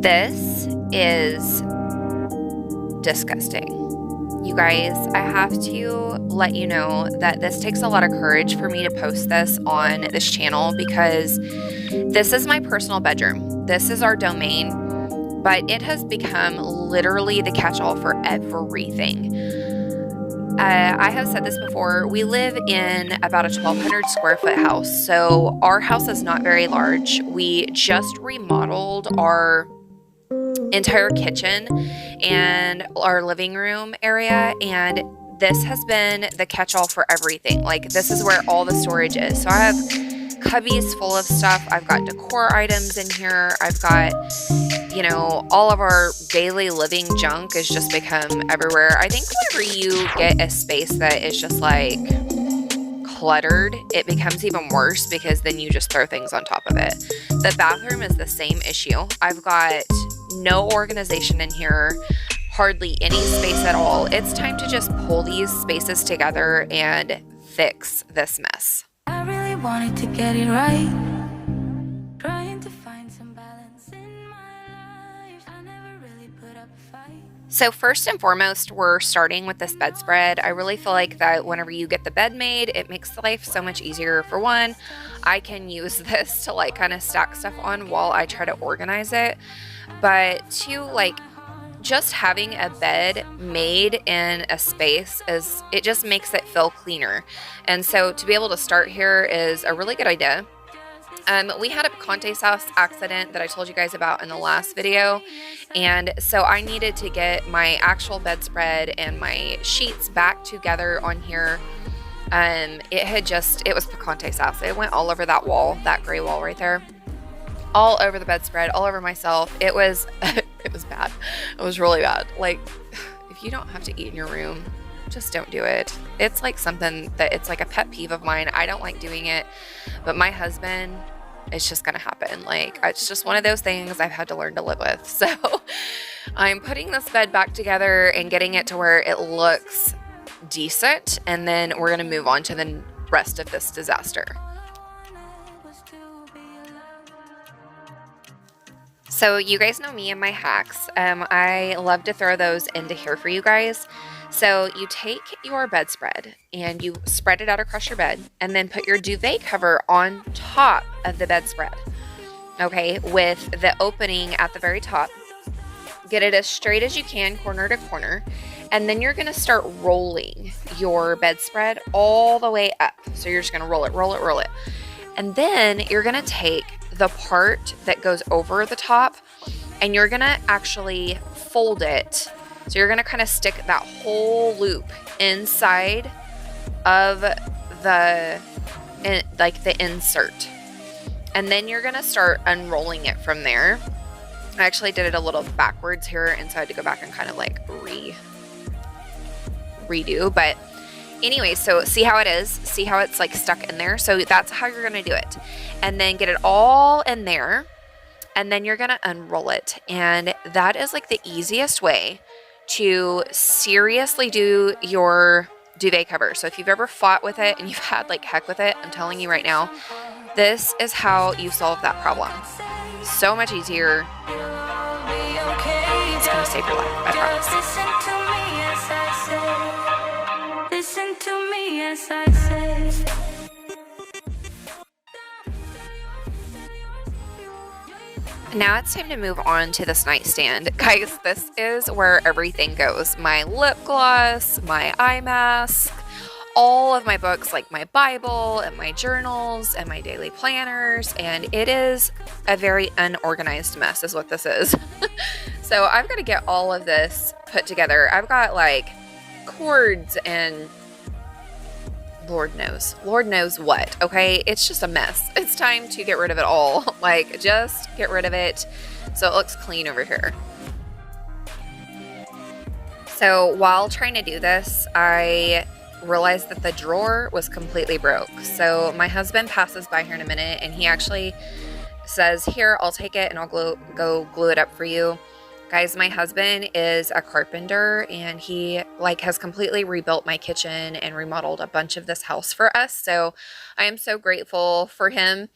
This is disgusting. You guys, I have to let you know that this takes a lot of courage for me to post this on this channel because this is my personal bedroom. This is our domain, but it has become literally the catch-all for everything. I have said this before, we live in about a 1,200 square foot house, so our house is not very large. We just remodeled our entire kitchen and our living room area, and this has been the catch-all for everything. Like, this is where all the storage is. So I have cubbies full of stuff. I've got decor items in here. I've got, you know, all of our daily living junk has just become everywhere. I think whenever you get a space that is just like cluttered, it becomes even worse because then you just throw things on top of it. The bathroom is the same issue. I've got no organization in here, hardly any space at all. It's time to just pull these spaces together and fix this mess. I really wanted to get it right, trying to find some balance in my life. I never really put up a fight. So first and foremost, we're starting with this bedspread. I really feel like that whenever you get the bed made, it makes life so much easier. For one, I can use this to like kind of stack stuff on while I try to organize it. But two, like, just having a bed made in a space it just makes it feel cleaner. And so to be able to start here is a really good idea. We had a 𝑐𝑜𝑛𝑡ℎ accident that I told you guys about in the last video, and so I needed to get my actual bedspread and my sheets back together on here. It was 𝑐𝑜𝑛𝑡ℎ. It went all over that wall, that gray wall right there, all over the bedspread, all over myself. It was it was bad. It was really bad. Like, if you don't have to eat in your room, just don't do it. It's like something that it's like a pet peeve of mine. I don't like doing it, but my husband, it's just gonna happen. Like, it's just one of those things I've had to learn to live with. So I'm putting this bed back together and getting it to where it looks decent, and then we're gonna move on to the rest of this disaster. So you guys know me and my hacks. I love to throw those into here for you guys. So you take your bedspread and you spread it out across your bed, and then put your duvet cover on top of the bedspread, okay, with the opening at the very top. Get it as straight as you can, corner to corner, and then you're going to start rolling your bedspread all the way up. So you're just going to roll it, roll it, roll it. And then you're going to take the part that goes over the top and you're going to actually fold it. So you're going to kind of stick that whole loop inside of the insert. And then you're going to start unrolling it from there. I actually did it a little backwards here, and so I had to go back and kind of like redo. But anyway, so see how it is? See how it's like stuck in there? So that's how you're going to do it. And then get it all in there, and then you're going to unroll it. And that is like the easiest way to seriously do your duvet cover. So if you've ever fought with it and you've had like heck with it, I'm telling you right now, this is how you solve that problem. So much easier. It's going to save your life, I promise. Listen to me as I say. Now it's time to move on to this nightstand. Guys, this is where everything goes. My lip gloss, my eye mask, all of my books, like my Bible and my journals and my daily planners, and it is a very unorganized mess is what this is. So I've got to get all of this put together. I've got like cords and Lord knows what, okay? It's just a mess. It's time to get rid of it all. Like, just get rid of it so it looks clean over here. So while trying to do this, I realized that the drawer was completely broke. So my husband passes by here in a minute, and he actually says, here, I'll take it and I'll go glue it up for you. Guys, my husband is a carpenter, and he like has completely rebuilt my kitchen and remodeled a bunch of this house for us. So I am so grateful for him.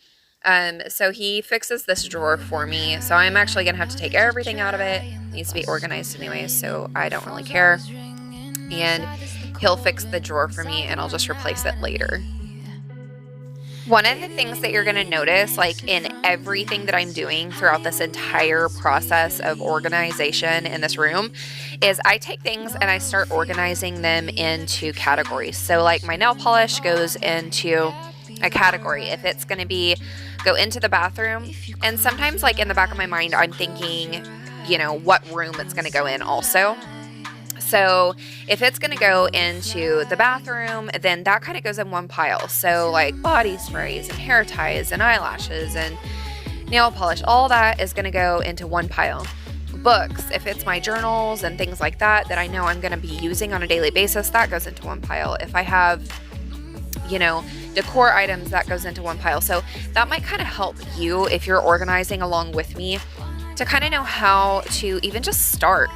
So he fixes this drawer for me. So I'm actually gonna have to take everything out of it. It needs to be organized anyways, so I don't really care. And he'll fix the drawer for me and I'll just replace it later. One of the things that you're going to notice, like in everything that I'm doing throughout this entire process of organization in this room, is I take things and I start organizing them into categories. So like my nail polish goes into a category. If it's going to be go into the bathroom, and sometimes like in the back of my mind, I'm thinking, what room it's going to go in also. So if it's going to go into the bathroom, then that kind of goes in one pile. So like body sprays and hair ties and eyelashes and nail polish, all that is going to go into one pile. Books, if it's my journals and things like that I know I'm going to be using on a daily basis, that goes into one pile. If I have, decor items, that goes into one pile. So that might kind of help you if you're organizing along with me to kind of know how to even just start.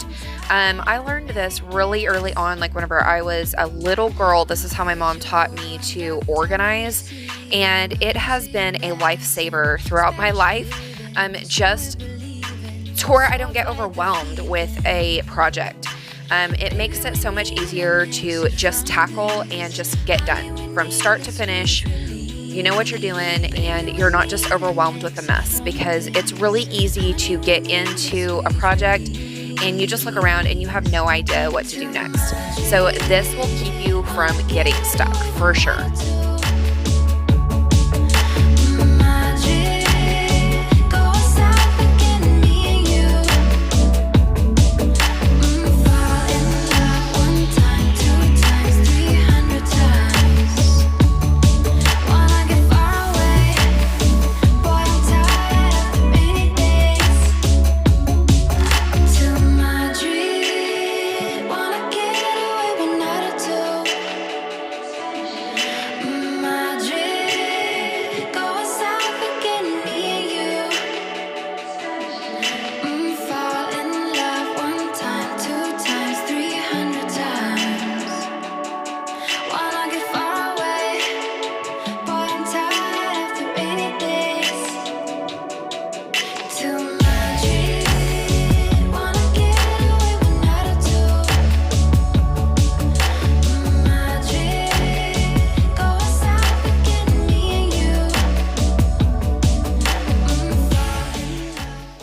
I learned this really early on, like whenever I was a little girl. This is how my mom taught me to organize, and it has been a lifesaver throughout my life, just to where I don't get overwhelmed with a project. It makes it so much easier to just tackle and just get done from start to finish. You know what you're doing, and you're not just overwhelmed with the mess, because it's really easy to get into a project and you just look around and you have no idea what to do next. So this will keep you from getting stuck for sure.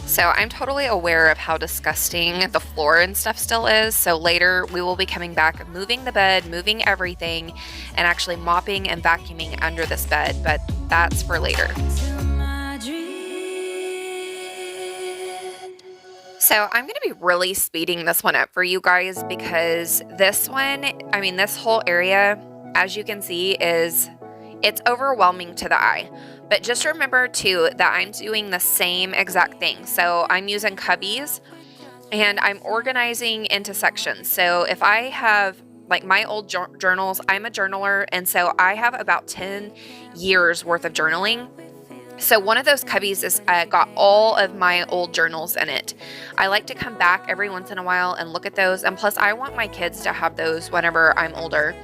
So I'm totally aware of how disgusting the floor and stuff still is. So later we will be coming back, moving the bed, moving everything, and actually mopping and vacuuming under this bed, but that's for later. So I'm going to be really speeding this one up for you guys, because this one, this whole area, as you can see, it's overwhelming to the eye. But just remember too that I'm doing the same exact thing. So I'm using cubbies and I'm organizing into sections. So if I have like my old journals, I'm a journaler, and so I have about 10 years worth of journaling. So one of those cubbies is got all of my old journals in it. I like to come back every once in a while and look at those. And plus I want my kids to have those whenever I'm older.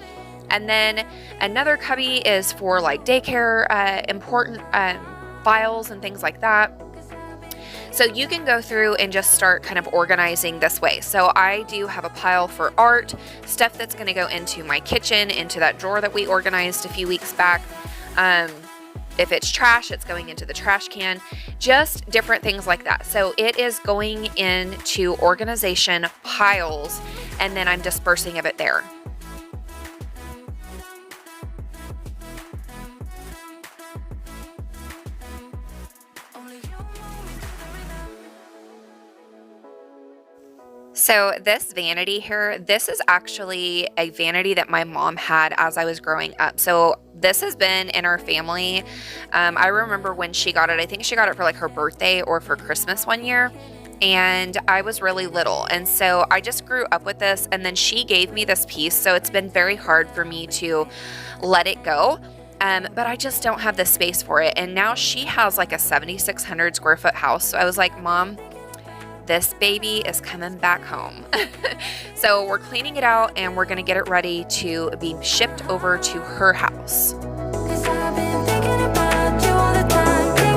And then another cubby is for like daycare, important files and things like that. So you can go through and just start kind of organizing this way. So I do have a pile for art, stuff that's going to go into my kitchen, into that drawer that we organized a few weeks back. If it's trash, it's going into the trash can, just different things like that. So it is going into organization piles, and then I'm dispersing of it there. So this vanity here, this is actually a vanity that my mom had as I was growing up. So this has been in our family. I remember when she got it, I think she got it for like her birthday or for Christmas one year. And I was really little. And so I just grew up with this, and then she gave me this piece. So it's been very hard for me to let it go. But I just don't have the space for it. And now she has like a 7,600 square foot house. So I was like, Mom, this baby is coming back home. So we're cleaning it out and we're going to get it ready to be shipped over to her house. 'Cause I've been thinking about you all the time.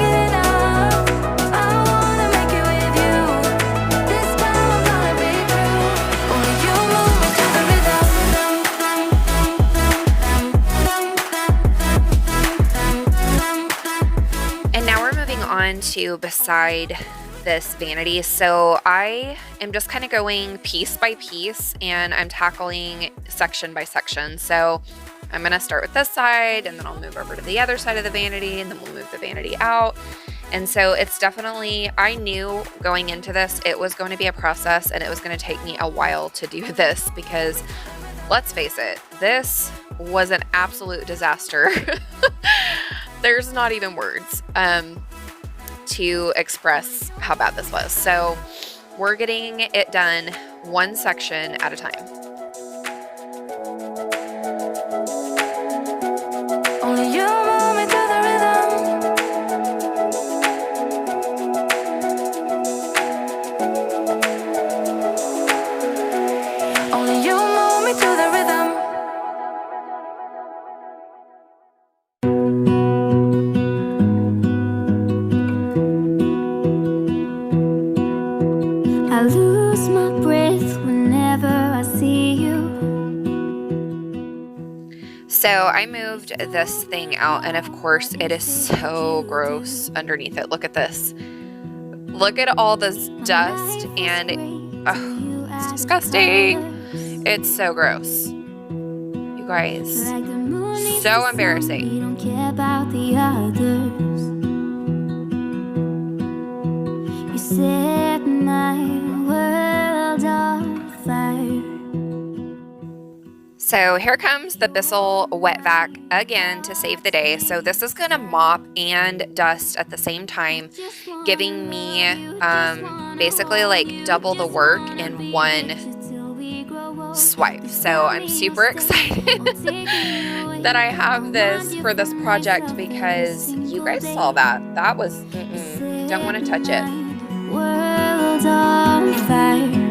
to beside this vanity. So I am just kind of going piece by piece, and I'm tackling section by section. So I'm going to start with this side, and then I'll move over to the other side of the vanity, and then we'll move the vanity out. And so it's definitely, I knew going into this, it was going to be a process, and it was going to take me a while to do this because let's face it, this was an absolute disaster. There's not even words to express how bad this was. So we're getting it done one section at a time. Only you move me to the rhythm. Only you move me to the rhythm. I lose my breath whenever I see you. So I moved this thing out, and of course it is so gross underneath it. Look at this. Look at all this dust, and it's disgusting. It's so gross. You guys, so embarrassing. We don't care about the others. You set my world on fire. So here comes the Bissle wet vac again to save the day. So this is going to mop and dust at the same time, giving me basically like double the work in one swipe. So I'm super excited that I have this for this project because you guys saw that. That was, don't want to touch it. World on fire.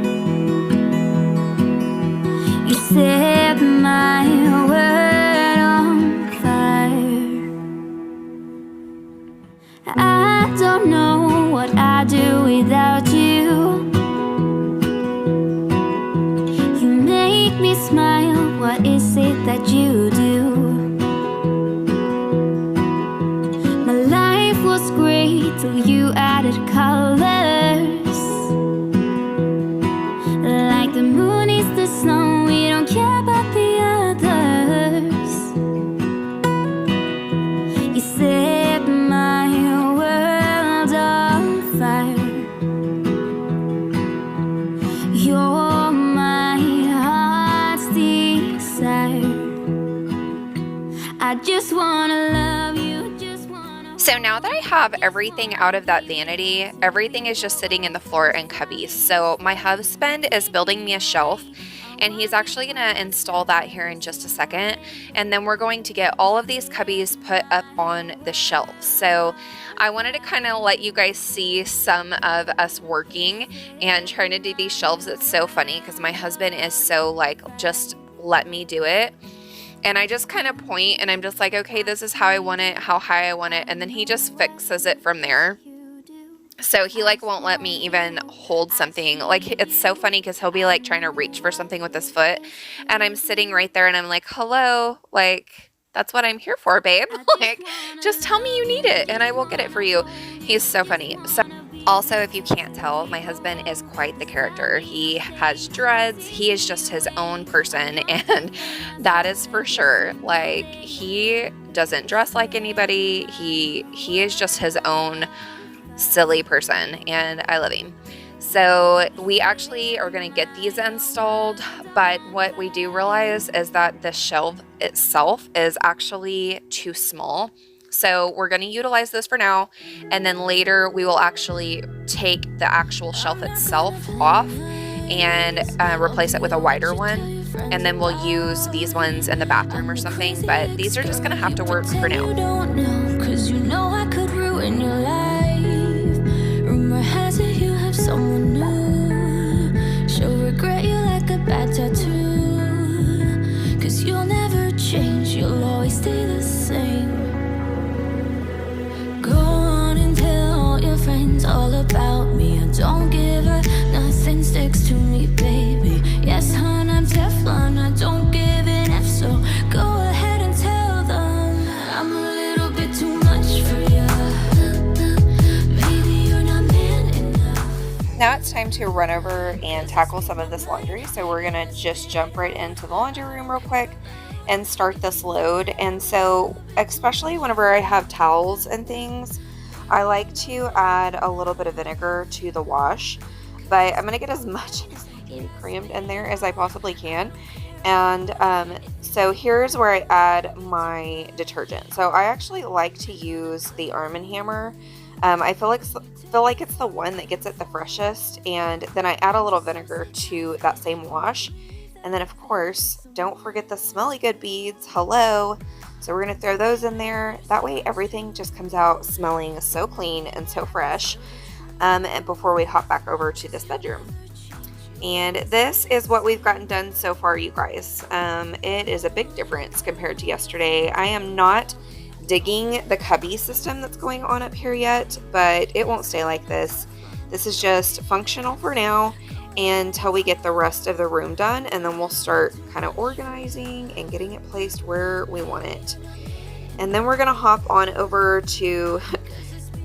You set my world on fire. I don't know what I'd do without you. You make me smile. What is it that you do? My life was great till you added colors. Like the moon is the snow, we don't care about the others. You set my world on fire. You're my heart's desire. I just wanna love you, just wanna. So now that I have everything out of that vanity, everything is just sitting in the floor in cubbies. So my husband is building me a shelf, and he's actually going to install that here in just a second. And then we're going to get all of these cubbies put up on the shelf. So I wanted to kind of let you guys see some of us working and trying to do these shelves. It's so funny because my husband is so like, just let me do it. And I just kind of point and I'm just like, okay, this is how I want it, how high I want it. And then he just fixes it from there. So he like won't let me even hold something. Like it's so funny because he'll be like trying to reach for something with his foot. And I'm sitting right there and I'm like, hello, like that's what I'm here for, babe. Like just tell me you need it and I will get it for you. He's so funny. So also, if you can't tell, my husband is quite the character. He has dreads. He is just his own person, and that is for sure. Like, he doesn't dress like anybody. He is just his own silly person, and I love him. So we actually are going to get these installed, but what we do realize is that the shelf itself is actually too small. So we're going to utilize this for now, and then later we will actually take the actual shelf itself off and replace it with a wider one, and then we'll use these ones in the bathroom or something, but these are just going to have to work for now. You don't know, 'cause you know I could ruin your life. Rumor has it you have someone new. She'll regret you like a bad tattoo. 'Cause you'll never change, you'll always stay the same. Go on and tell all your friends all about me. I don't give a nothing sticks to me, baby. Yes, hon, I'm Teflon, I don't give an F, so go ahead and tell them I'm a little bit too much for you. Now it's time to run over and tackle some of this laundry. So we're gonna just jump right into the laundry room real quick and start this load. And so, especially whenever I have towels and things, I like to add a little bit of vinegar to the wash, but I'm gonna get as much of this laundry crammed in there as I possibly can. And so here's where I add my detergent. So I actually like to use the Arm & Hammer. I feel like it's the one that gets it the freshest, and then I add a little vinegar to that same wash. And then, of course, don't forget the smelly good beads. Hello. So we're going to throw those in there. That way everything just comes out smelling so clean and so fresh, and before we hop back over to this bedroom. And this is what we've gotten done so far, you guys. It is a big difference compared to yesterday. I am not digging the cubby system that's going on up here yet, but it won't stay like this. This is just functional for now until we get the rest of the room done, and then we'll start kind of organizing and getting it placed where we want it. And then we're gonna hop on over to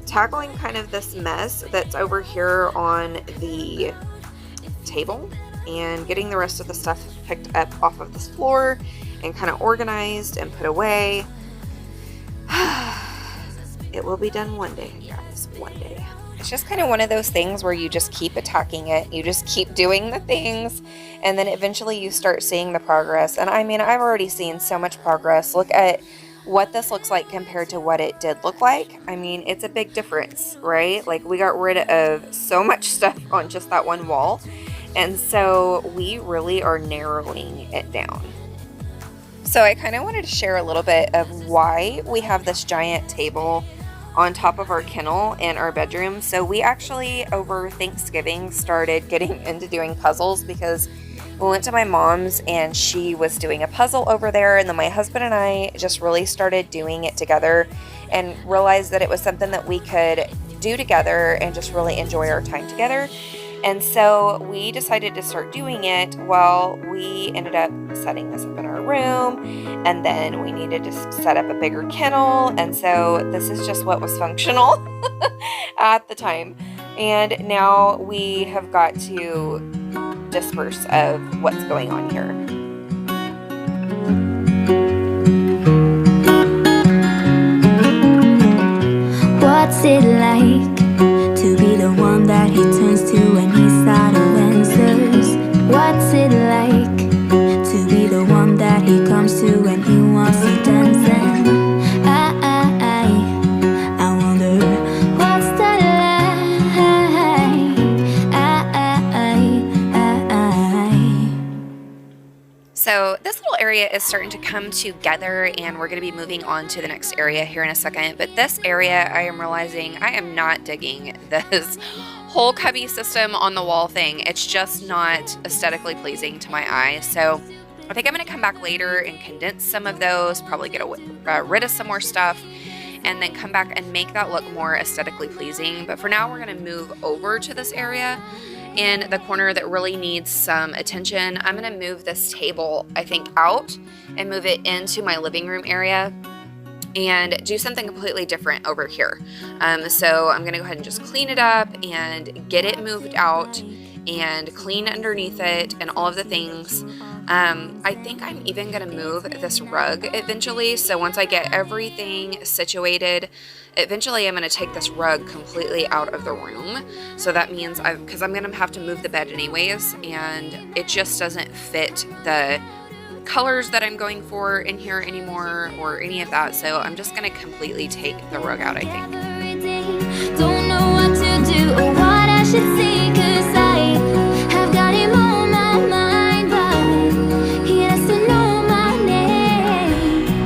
tackling kind of this mess that's over here on the table and getting the rest of the stuff picked up off of this floor and kind of organized and put away. It will be done one day, guys, one day. It's just kind of one of those things where you just keep attacking it. You just keep doing the things, and then eventually you start seeing the progress. And I mean, I've already seen so much progress. Look at what this looks like compared to what it did look like. I mean, it's a big difference, right? Like, we got rid of so much stuff on just that one wall. And so we really are narrowing it down. So I kind of wanted to share a little bit of why we have this giant table on top of our kennel in our bedroom. So we actually, over Thanksgiving, started getting into doing puzzles because we went to my mom's and she was doing a puzzle over there, and then my husband and I just really started doing it together and realized that it was something that we could do together and just really enjoy our time together. And so we decided to start doing it. Well, we ended up setting this up in our room, and then we needed to set up a bigger kennel. And so this is just what was functional at the time. And now we have got to disperse of what's going on here. What's it like to be the one that he turns to when he's out of answers? What's it like to be the one that he comes to when he wants to dance? And I wonder what's that like? So this little area is starting to come together, and we're going to be moving on to the next area here in a second. But this area, I am realizing I am not digging this whole cubby system on the wall thing. It's just not aesthetically pleasing to my eye. So I think I'm going to come back later and condense some of those, probably get rid of some more stuff, and then come back and make that look more aesthetically pleasing. But for now, we're going to move over to this area in the corner that really needs some attention. I'm going to move this table, I think, out and move it into my living room area and do something completely different over here. So I'm going to go ahead and just clean it up and get it moved out and clean underneath it and all of the things. I think I'm even going to move this rug eventually. So once I get everything situated, eventually I'm going to take this rug completely out of the room. So that means because I'm going to have to move the bed anyways, and it just doesn't fit the colors that I'm going for in here anymore or any of that. So I'm just going to completely take the rug out, I think. Don't know what to do or what I should say, 'cause I have got him on my mind, but he has to know my name.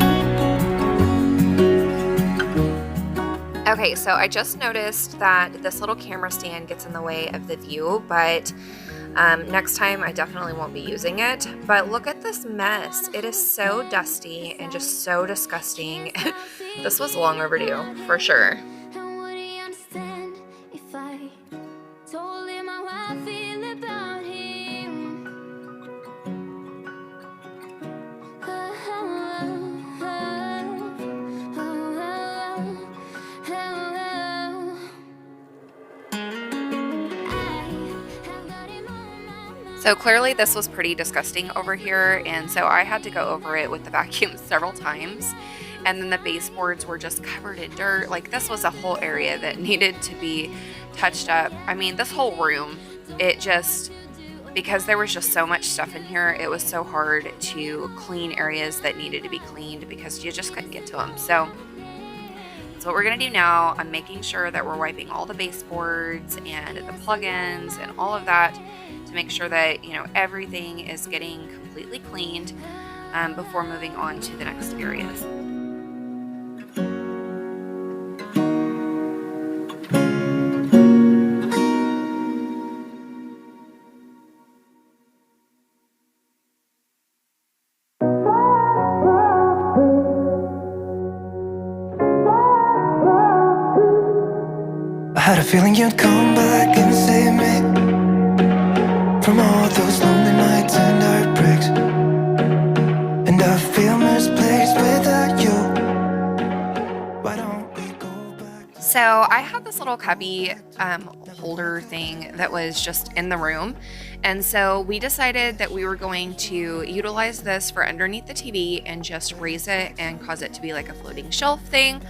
Okay, so I just noticed that this little camera stand gets in the way of the view, but next time I definitely won't be using it. But look at this mess. It is so dusty and just so disgusting. This was long overdue, for sure. And would he understand if I told him how I feel about him? So clearly this was pretty disgusting over here, and so I had to go over it with the vacuum several times. And then the baseboards were just covered in dirt. Like, this was a whole area that needed to be touched up. I mean, this whole room, it just, because there was just so much stuff in here, it was so hard to clean areas that needed to be cleaned because you just couldn't get to them. So that's what we're gonna do now. I'm making sure that we're wiping all the baseboards and the plugins and all of that to make sure that, you know, everything is getting completely cleaned before moving on to the next areas. I had a feeling you'd come back and save me from all those lonely nights and heartbreaks. And I feel misplaced without you. Why don't we go back? So I had this little cubby holder thing that was just in the room. And so we decided that we were going to utilize this for underneath the TV and just raise it and cause it to be like a floating shelf thing.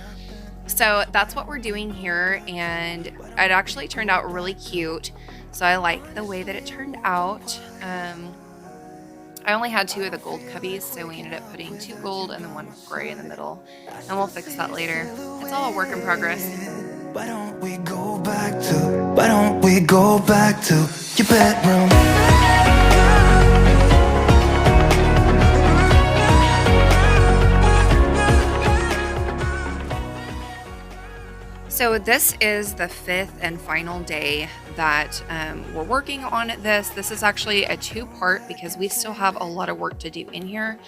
So that's what we're doing here, and it actually turned out really cute. So I like the way that it turned out. I only had 2 of the gold cubbies, so we ended up putting 2 gold and then 1 gray in the middle, and we'll fix that later. It's all a work in progress. Why don't we go back to your bedroom? So this is the 5th and final day that we're working on this. This is actually a 2-part because we still have a lot of work to do in here.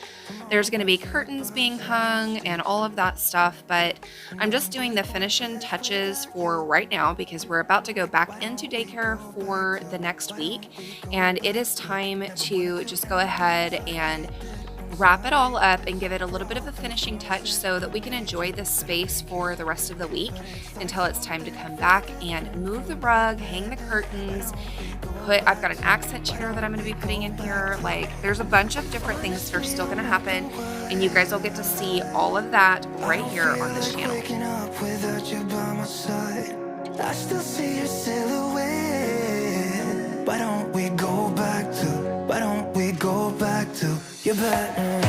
There's going to be curtains being hung and all of that stuff, but I'm just doing the finishing touches for right now because we're about to go back into daycare for the next week, and it is time to just go ahead and wrap it all up and give it a little bit of a finishing touch so that we can enjoy this space for the rest of the week until it's time to come back and move the rug, hang the curtains, I've got an accent chair that I'm going to be putting in here. Like, there's a bunch of different things that are still going to happen, and you guys will get to see all of that right here on this channel. I still see your silhouette. Why don't we go back to your bedroom?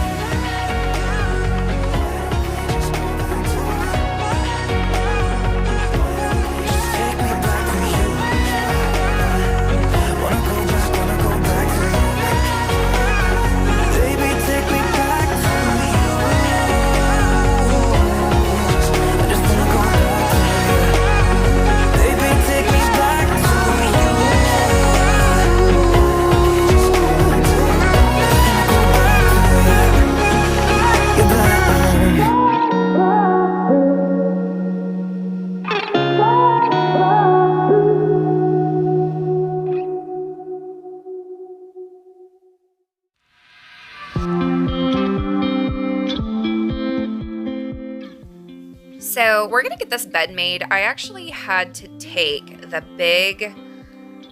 So we're gonna get this bed made. I actually had to take the big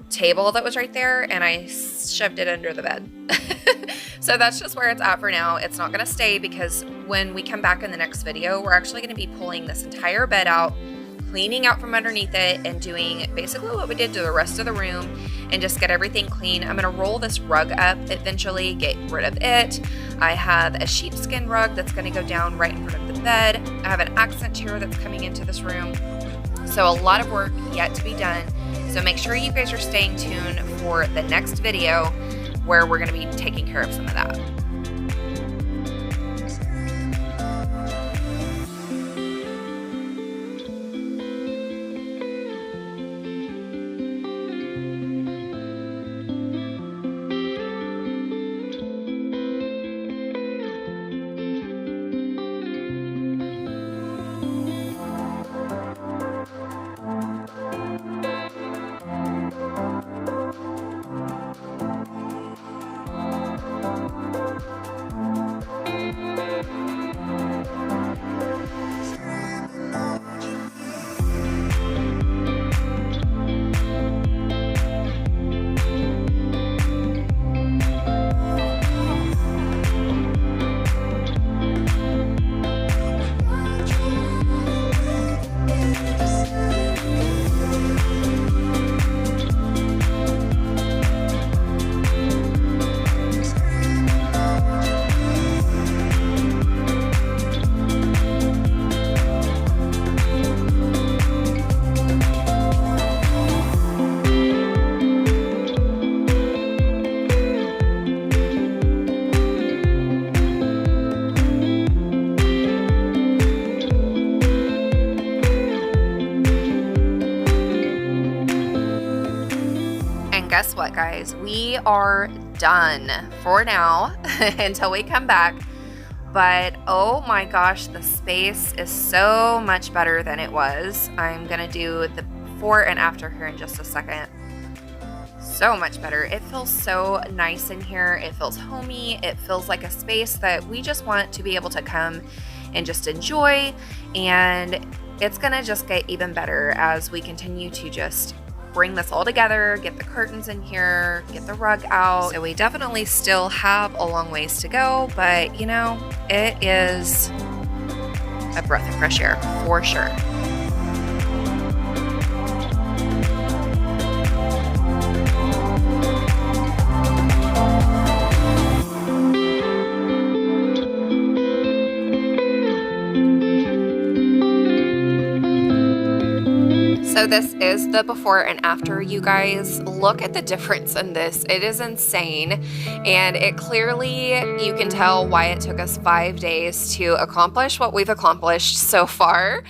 table that was right there and I shoved it under the bed. So that's just where it's at for now. It's not gonna stay because when we come back in the next video, we're actually gonna be pulling this entire bed out, cleaning out from underneath it, and doing basically what we did to the rest of the room and just get everything clean. I'm gonna roll this rug up eventually, get rid of it. I have a sheepskin rug that's gonna go down right in front of the bed. I have an accent chair that's coming into this room. So a lot of work yet to be done. So make sure you guys are staying tuned for the next video where we're gonna be taking care of some of that. And guess what, guys? We are done for now until we come back. But oh my gosh, the space is so much better than it was. I'm gonna do the before and after here in just a second. So much better. It feels so nice in here. It feels homey. It feels like a space that we just want to be able to come and just enjoy. And it's gonna just get even better as we continue to just bring this all together, get the curtains in here, get the rug out. So we definitely still have a long ways to go, but you know, it is a breath of fresh air for sure. So this is the before and after, you guys. Look at the difference in this. It is insane. And it clearly, you can tell why it took us 5 days to accomplish what we've accomplished so far.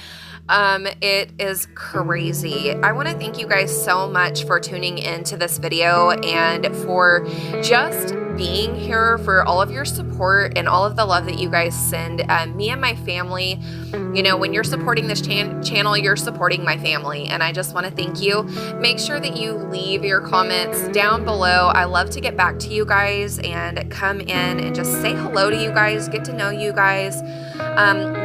It is crazy. I want to thank you guys so much for tuning into this video and for just being here, for all of your support and all of the love that you guys send me and my family. You know, when you're supporting this channel, you're supporting my family, and I just want to thank you. Make sure that you leave your comments down below. I love to get back to you guys and come in and just say hello to you guys, get to know you guys.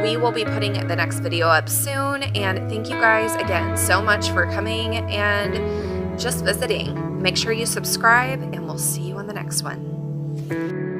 We will be putting the next video up soon, and thank you guys again so much for coming and just visiting. Make sure you subscribe, and we'll see you on the next one.